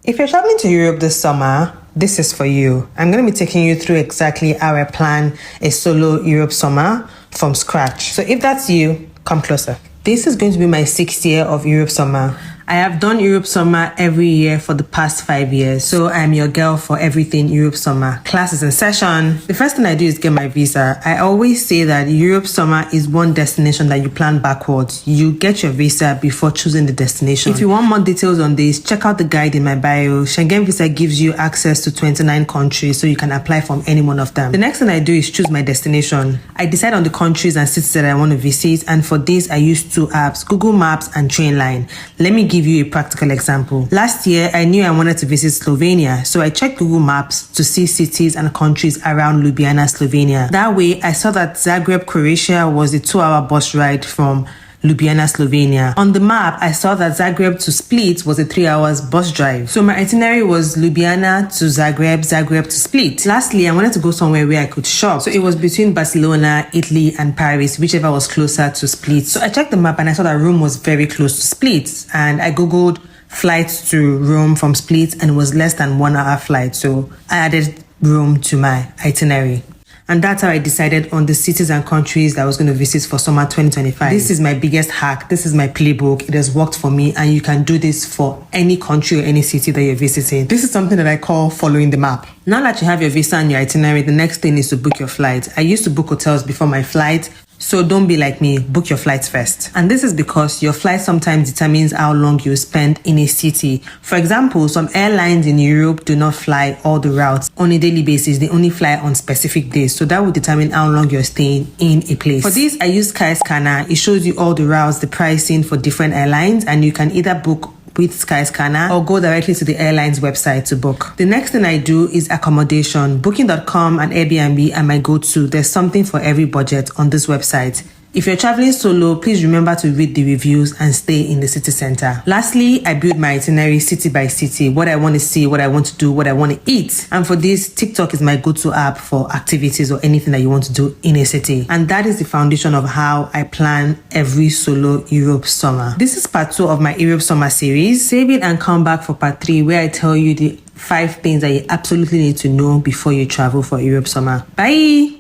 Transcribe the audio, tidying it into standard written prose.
If you're traveling to Europe this summer, this is for you. I'm going to be taking you through exactly how I plan a solo Europe summer from scratch. So if that's you, come closer. This is going to be my 6th year of Europe summer. I have done Europe summer every year for the past 5 years, so I'm your girl for everything Europe summer. Class is in session. The first thing I do is get my visa. I always say that Europe summer is one destination that you plan backwards. You get your visa before choosing the destination. If you want more details on this, check out the guide in my bio. Schengen visa gives you access to 29 countries, so you can apply from any one of them. The next thing I do is choose my destination. I decide on the countries and cities that I want to visit, and for this I use 2 apps, Google Maps and Trainline. Let me give you a practical example. Last year, I knew I wanted to visit Slovenia, so I checked Google Maps to see cities and countries around Ljubljana, Slovenia. That way, I saw that Zagreb, Croatia was a 2-hour bus ride from Ljubljana, Slovenia. On the map, I saw that Zagreb to Split was a 3 hours bus drive. So my itinerary was Ljubljana to Zagreb, Zagreb to Split. Lastly, I wanted to go somewhere where I could shop. So it was between Barcelona, Italy, and Paris, whichever was closer to Split. So I checked the map and I saw that Rome was very close to Split. And I Googled flights to Rome from Split and it was less than 1 hour flight. So I added Rome to my itinerary. And that's how I decided on the cities and countries that I was going to visit for summer 2025. This is my biggest hack. This is my playbook. It has worked for me, and you can do this for any country or any city that you're visiting. This is something that I call following the map. Now that you have your visa and your itinerary, the next thing is to book your flight. I used to book hotels before my flight, so don't be like me, book your flights first. And this is because your flight sometimes determines how long you spend in a city. For example, some airlines in Europe do not fly all the routes on a daily basis. They only fly on specific days. So that will determine how long you're staying in a place. For this, I use Skyscanner. It shows you all the routes, the pricing for different airlines, and you can either book with Skyscanner or go directly to the airline's website to book. The next thing I do is accommodation. Booking.com and Airbnb are my go-to. There's something for every budget on this website. If you're traveling solo, please remember to read the reviews and stay in the city center. Lastly, I build my itinerary city by city, what I want to see, what I want to do, what I want to eat. And for this, TikTok is my go-to app for activities or anything that you want to do in a city. And that is the foundation of how I plan every solo Europe summer. This is part 2 of my Europe summer series. Save it and come back for part 3, where I tell you the 5 things that you absolutely need to know before you travel for Europe summer. Bye!